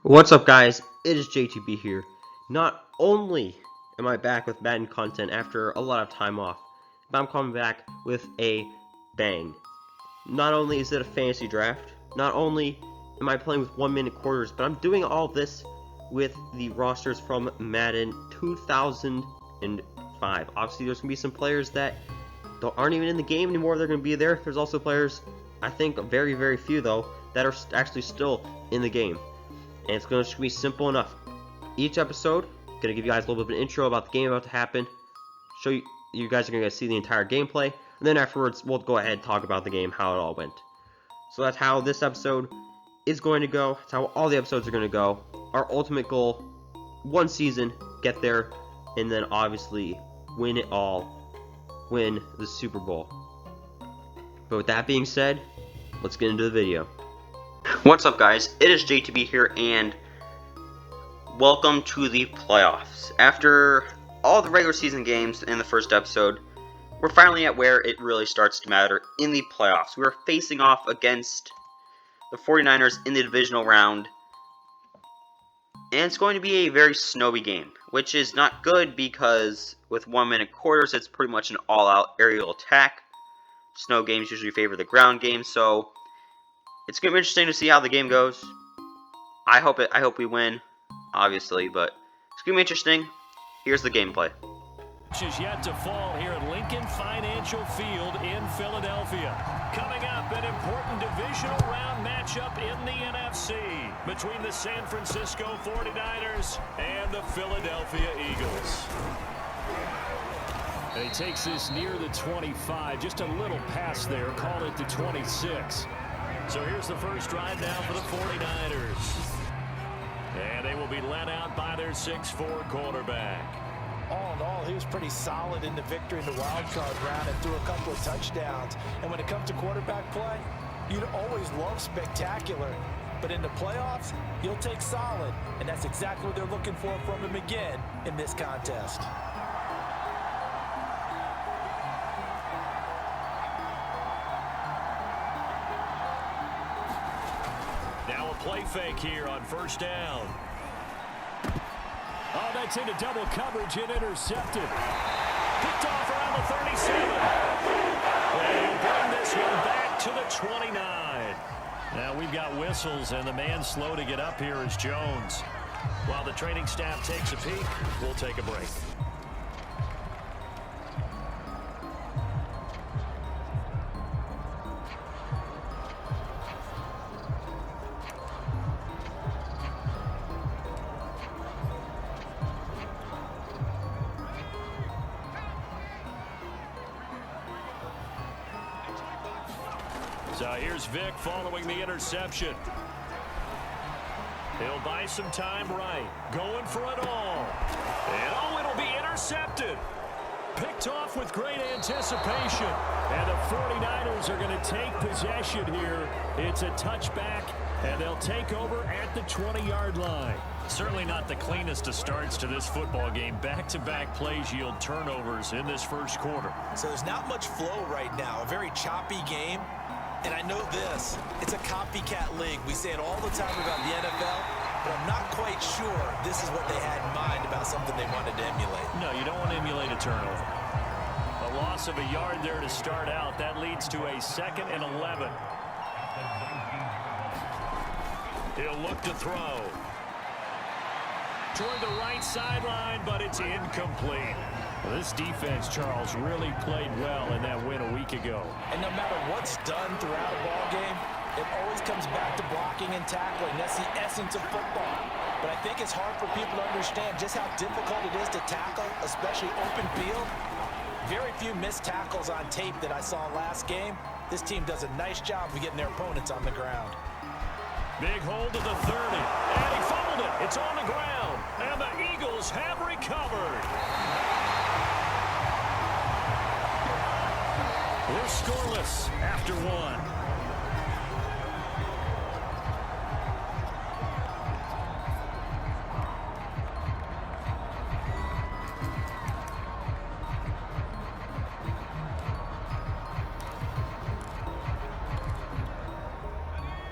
What's up, guys? It is JTB here. Not only am I back with Madden content after a lot of time off, but I'm coming back with a bang. Not only is it a fantasy draft, not only am I playing with 1-minute quarters, but I'm doing all this with the rosters from Madden 2005. Obviously, there's going to be some players that aren't even in the game anymore. They're going to be there. There's also players, I think very, very few though, that are actually still in the game. And it's going to be simple enough. Each episode, going to give you guys a little bit of an intro about the game about to happen. Show you guys are going to see the entire gameplay. And then afterwards, we'll go ahead and talk about the game, how it all went. So that's how this episode is going to go. That's how all the episodes are going to go. Our ultimate goal, one season, get there, and then obviously win it all. Win the Super Bowl. But with that being said, let's get into the video. What's up, guys? It is JTB here, and welcome to the playoffs. After all the regular season games in the first episode, we're finally at where it really starts to matter in the playoffs. We're facing off against the 49ers in the divisional round, and it's going to be a very snowy game, which is not good because with 1-minute quarters, it's pretty much an all-out aerial attack. Snow games usually favor the ground game, so it's going to be interesting to see how the game goes. I hope we win, obviously, but it's going to be interesting. Here's the gameplay. Is yet to fall here at Lincoln Financial Field in Philadelphia. Coming up, an important divisional round matchup in the NFC between the San Francisco 49ers and the Philadelphia Eagles. And he takes this near the 25, just a little past there, call it the 26. So here's the first drive now for the 49ers. And they will be led out by their 6'4" quarterback. All in all, he was pretty solid in the victory in the wild card round and threw a couple of touchdowns. And when it comes to quarterback play, you'd always love spectacular. But in the playoffs, you'll take solid. And that's exactly what they're looking for from him again in this contest. Now a play fake here on first down. Oh, that's into double coverage and intercepted. Picked off around the 37. And he'll bring this one back to the 29. Now we've got whistles, and the man slow to get up here is Jones. While the training staff takes a peek, we'll take a break. So here's Vic following the interception. He'll buy some time right. Going for it all. And oh, it'll be intercepted. Picked off with great anticipation. And the 49ers are going to take possession here. It's a touchback, and they'll take over at the 20-yard line. Certainly not the cleanest of starts to this football game. Back-to-back plays yield turnovers in this first quarter. So there's not much flow right now. A very choppy game. And I know this, it's a copycat league. We say it all the time about the NFL, but I'm not quite sure this is what they had in mind about something they wanted to emulate. No, you don't want to emulate a turnover. A loss of a yard there to start out. That leads to a 2nd and 11. He'll look to throw. Toward the right sideline, but it's incomplete. Well, this defense, Charles, really played well in that win a week ago. And no matter what's done throughout a ball game, it always comes back to blocking and tackling. That's the essence of football. But I think it's hard for people to understand just how difficult it is to tackle, especially open field. Very few missed tackles on tape that I saw last game. This team does a nice job of getting their opponents on the ground. Big hold to the 30, and he fumbled it. It's on the ground, and the Eagles have recovered. We're scoreless after one.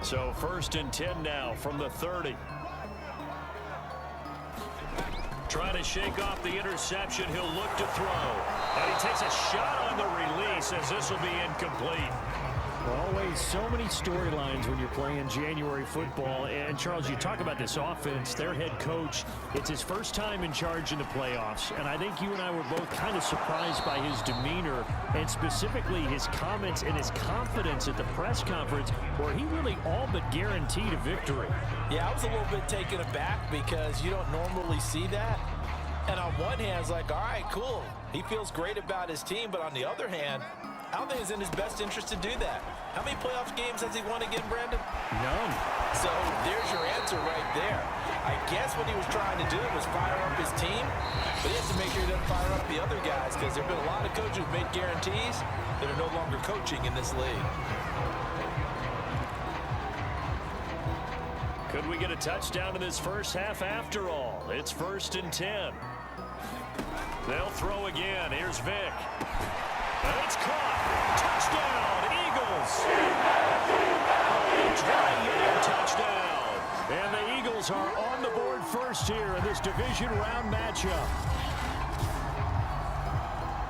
So 1st and 10 now from the 30. Trying to shake off the interception. He'll look to throw. And he takes a shot on the release as this will be incomplete. Always so many storylines when you're playing January football. And, Charles, you talk about this offense, their head coach, it's his first time in charge in the playoffs. And I think you and I were both kind of surprised by his demeanor and specifically his comments and his confidence at the press conference where he really all but guaranteed a victory. Yeah, I was a little bit taken aback because you don't normally see that. And on one hand, it's like, all right, cool. He feels great about his team. But on the other hand, I don't think it's in his best interest to do that. How many playoff games has he won again, Brandon? None. So there's your answer right there. I guess what he was trying to do was fire up his team, but he has to make sure he doesn't fire up the other guys because there have been a lot of coaches who've made guarantees that are no longer coaching in this league. Could we get a touchdown in this first half after all? It's 1st and 10. They'll throw again. Here's Vick. And it's caught. Touchdown, Eagles. Touchdown. And the Eagles are on the board first here in this division round matchup.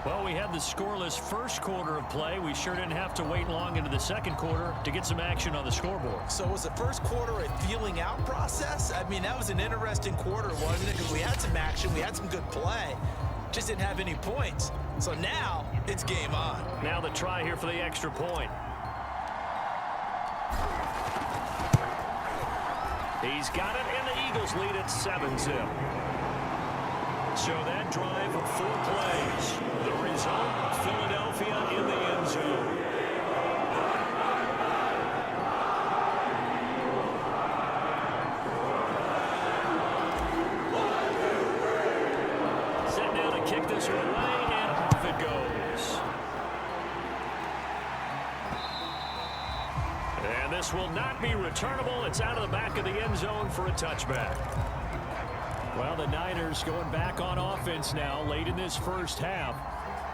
Well, we had the scoreless first quarter of play. We sure didn't have to wait long into the second quarter to get some action on the scoreboard. So was the first quarter a feeling out process? I mean, that was an interesting quarter, wasn't it? Because we had some action, we had some good play, just didn't have any points. So now it's game on. Now the try here for the extra point. He's got it, and the Eagles lead at 7-0. So that drive of 4 plays. The result, Philadelphia in the end zone. Set now to kick this one away, and off it goes. And this will not be returnable. It's out of the back of the end zone for a touchback. Well, the Niners going back on offense now late in this first half.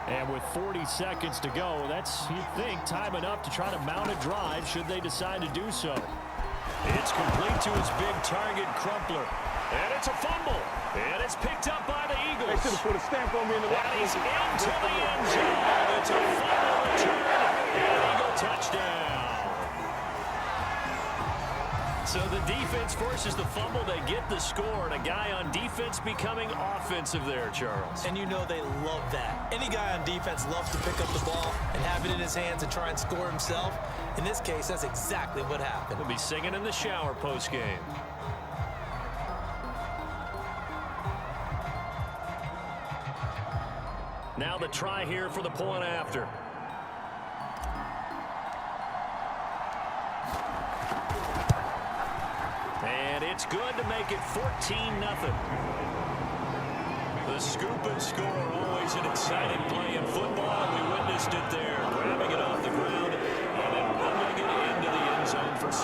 And with 40 seconds to go, that's, you'd think, time enough to try to mount a drive should they decide to do so. It's complete to his big target, Crumpler. And it's a fumble. And it's picked up by the Eagles. They should have put a stamp on me in the And he's into the end zone. It's a fumble return. And Eagle touchdown. So the defense forces the fumble. They get the score. And a guy on defense becoming offensive there, Charles. And you know they love that. Any guy on defense loves to pick up the ball and have it in his hands and try and score himself. In this case, that's exactly what happened. He'll be singing in the shower post-game. Now the try here for the point after. And it's good to make it 14-0. The scoop and score, always an exciting play in football. We witnessed it there, grabbing it off the ground and then rolling it into the end zone for 6.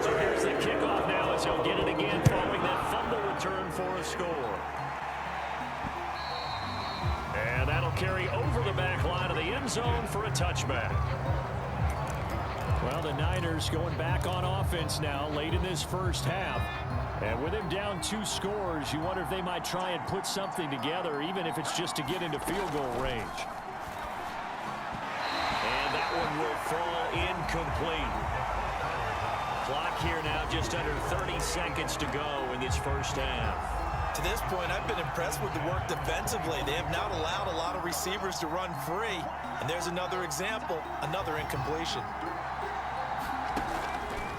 So here's the kickoff now as he'll get it again following that fumble return for a score. And that'll carry over the back line of the end zone for a touchback. Well, the Niners going back on offense now late in this first half. And with him down 2 scores, you wonder if they might try and put something together, even if it's just to get into field goal range. And that one will fall incomplete. Clock here now just under 30 seconds to go in this first half. To this point, I've been impressed with the work defensively. They have not allowed a lot of receivers to run free. And there's another example, another incompletion.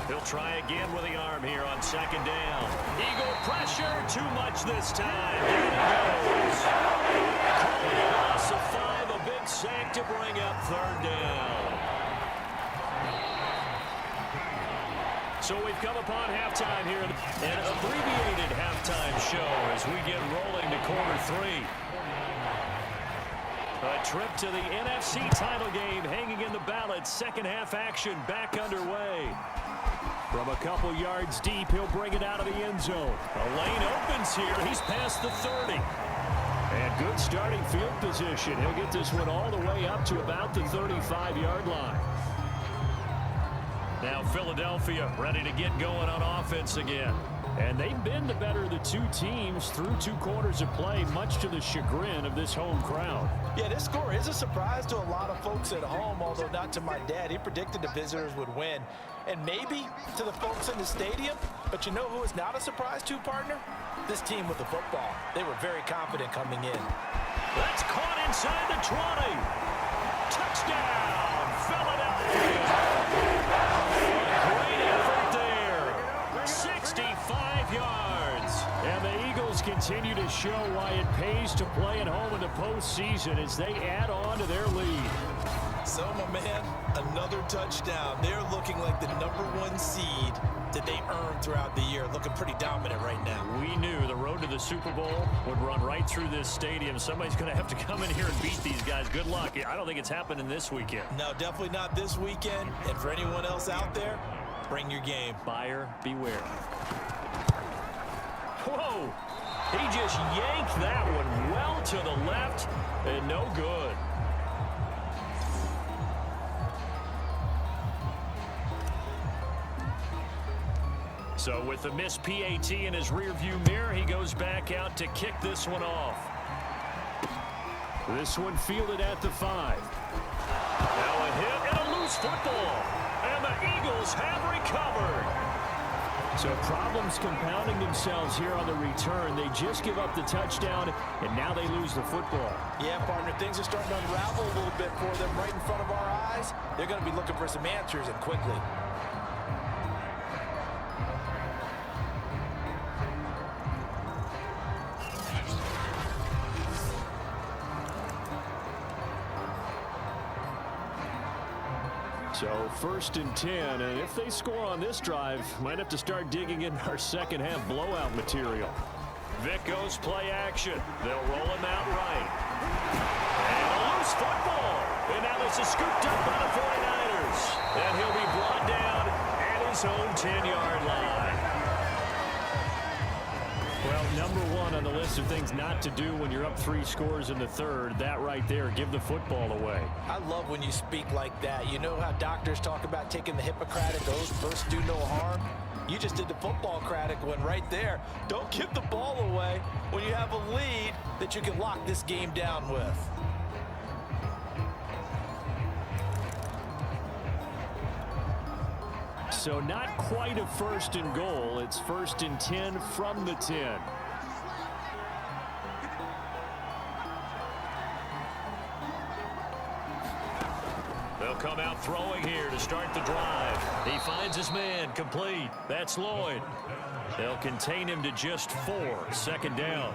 He'll try again with the arm here on 2nd down. Eagle pressure, too much this time. There he goes. Calling a loss of 5, a big sack to bring up 3rd down. So we've come upon halftime here, an abbreviated halftime show as we get rolling to quarter 3. A trip to the NFC title game hanging in the balance. Second half action back underway. From a couple yards deep, he'll bring it out of the end zone. A lane opens here. He's past the 30. And good starting field position. He'll get this one all the way up to about the 35-yard line. Now Philadelphia ready to get going on offense again. And they've been the better of the two teams through 2 quarters of play, much to the chagrin of this home crowd. Yeah, this score is a surprise to a lot of folks at home, although not to my dad. He predicted the visitors would win. And maybe to the folks in the stadium, but you know who is not a surprise to, partner? This team with the football. They were very confident coming in. That's caught inside the 20. Touchdown, Philadelphia. Great effort there. 65 yards. And the Eagles continue to show why it pays to play at home in the postseason as they add on to their lead. So, my man, another touchdown. They're looking like the #1 seed that they earned throughout the year. Looking pretty dominant right now. We knew the road to the Super Bowl would run right through this stadium. Somebody's going to have to come in here and beat these guys. Good luck. I don't think it's happening this weekend. No, definitely not this weekend. And for anyone else out there, bring your game. Buyer beware. Whoa! He just yanked that one well to the left and no good. So with the missed PAT in his rearview mirror, he goes back out to kick this one off. This one fielded at the 5. Now a hit and a loose football. And the Eagles have recovered. So problems compounding themselves here on the return. They just give up the touchdown, and now they lose the football. Yeah, partner, things are starting to unravel a little bit for them right in front of our eyes. They're going to be looking for some answers, and quickly. So 1st and 10, and if they score on this drive, might have to start digging in our second half blowout material. Vic goes play action. They'll roll him out right. And a loose football. And now this is scooped up by the 49ers. And he'll be brought down at his own 10-yard line. Well, #1 on the list of things not to do when you're up 3 scores in the third. That right there, give the football away. I love when you speak like that. You know how doctors talk about taking the Hippocratic oath, first do no harm? You just did the football-cratic one right there. Don't give the ball away when you have a lead that you can lock this game down with. So not quite a 1st and goal. It's 1st and 10 from the 10. They'll come out throwing here to start the drive. He finds his man complete. That's Lloyd. They'll contain him to just 4. 2nd down.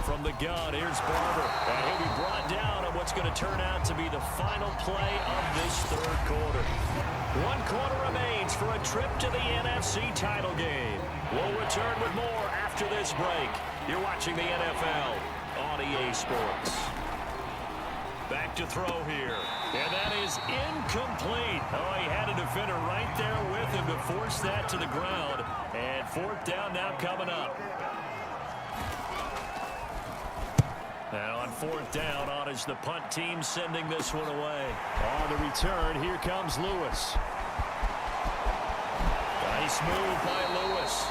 From the gun, here's Barber. And he'll be brought down on what's going to turn out to be the final play of this 3rd quarter. 1 quarter remains for a trip to the NFC title game. We'll return with more after this break. You're watching the NFL on EA Sports. Back to throw here. And that is incomplete. Oh, he had a defender right there with him to force that to the ground. And 4th down now coming up. Now on 4th down, on is the punt team sending this one away. On the return, here comes Lewis. Nice move by Lewis.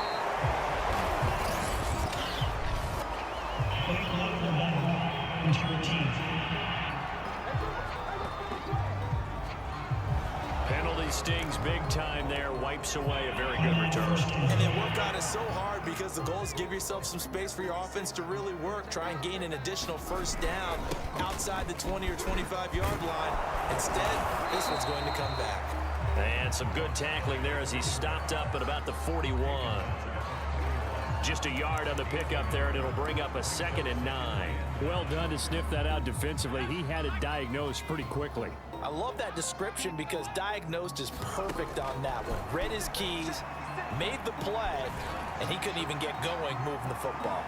Penalty stings big time there, wipes away a very good return. And they work on it so hard because the goal is give yourself some space for your offense to really work. Try and gain an additional 1st down outside the 20 or 25-yard line. Instead, this one's going to come back. And some good tackling there as he stopped up at about the 41. Just a yard on the pickup there, and it'll bring up a 2nd and 9. Well done to sniff that out defensively. He had it diagnosed pretty quickly. I love that description because diagnosed is perfect on that one. Read his keys, made the play, and he couldn't even get going moving the football.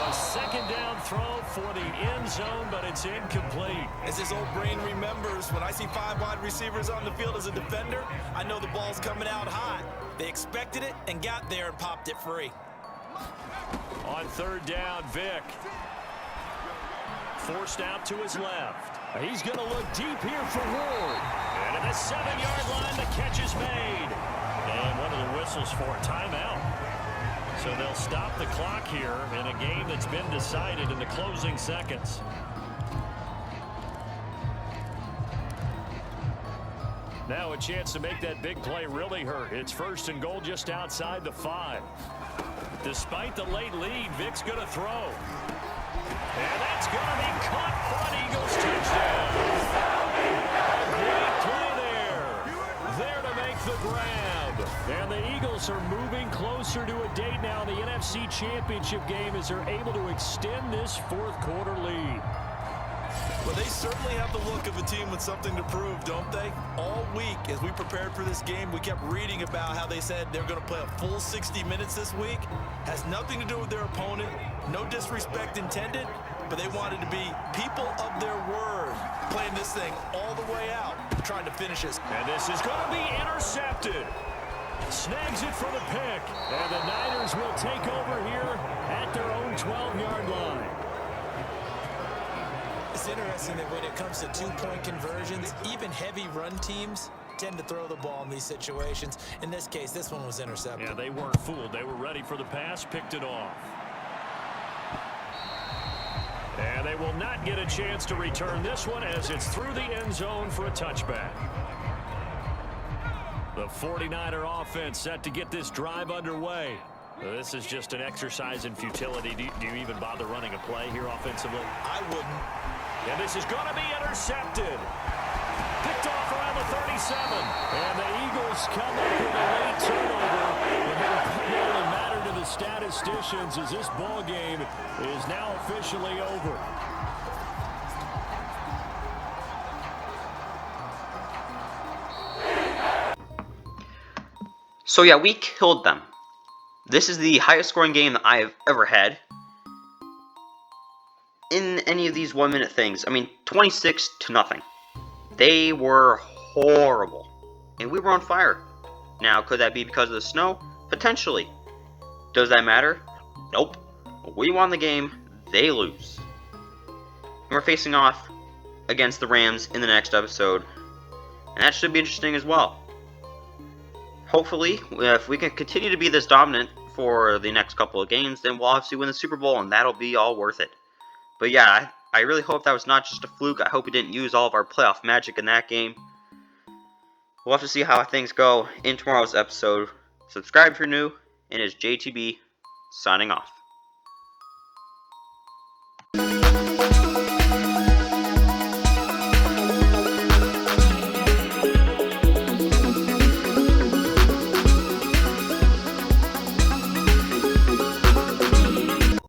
A 2nd down throw for the end zone, but it's incomplete. As his old brain remembers, when I see 5 wide receivers on the field as a defender, I know the ball's coming out hot. They expected it and got there and popped it free. On third down, Vick. Forced out to his left. He's going to look deep here for Ward. And at the 7-yard line, the catch is made. And one of the whistles for a timeout. So they'll stop the clock here in a game that's been decided in the closing seconds. Now a chance to make that big play really hurt. It's 1st and goal just outside the 5. Despite the late lead, Vick's going to throw. And that's going to be caught for an Eagles touchdown. A great play there. There to make the grab. And the Eagles are moving closer to a date now in the NFC Championship game as they're able to extend this 4th quarter lead. Well, they certainly have the look of a team with something to prove, don't they? All week, as we prepared for this game, we kept reading about how they said they're going to play a full 60 minutes this week. Has nothing to do with their opponent. No disrespect intended, but they wanted to be people of their word, playing this thing all the way out, trying to finish it. And this is going to be intercepted. Snags it for the pick. And the Niners will take over here at their own 12-yard line. It's interesting that when it comes to 2-point conversions, even heavy run teams tend to throw the ball in these situations. In this case, this one was intercepted. Yeah, they weren't fooled. They were ready for the pass, picked it off. And they will not get a chance to return this one as it's through the end zone for a touchback. The 49er offense set to get this drive underway. This is just an exercise in futility. Do you even bother running a play here offensively? I wouldn't. And this is going to be intercepted. Picked off around the 37. And the Eagles come up with a late turnover. But it'll primarily matter to the statisticians as this ball game is now officially over. So yeah, we killed them. This is the highest scoring game that I have ever had in any of these 1-minute things. I mean, 26-0. They were horrible. And we were on fire. Now, could that be because of the snow? Potentially. Does that matter? Nope. We won the game. They lose. And we're facing off against the Rams in the next episode. And that should be interesting as well. Hopefully, if we can continue to be this dominant for the next couple of games, then we'll obviously win the Super Bowl, and that'll be all worth it. But yeah, I really hope that was not just a fluke. I hope we didn't use all of our playoff magic in that game. We'll have to see how things go in tomorrow's episode. Subscribe if you're new, and it's JTB signing off.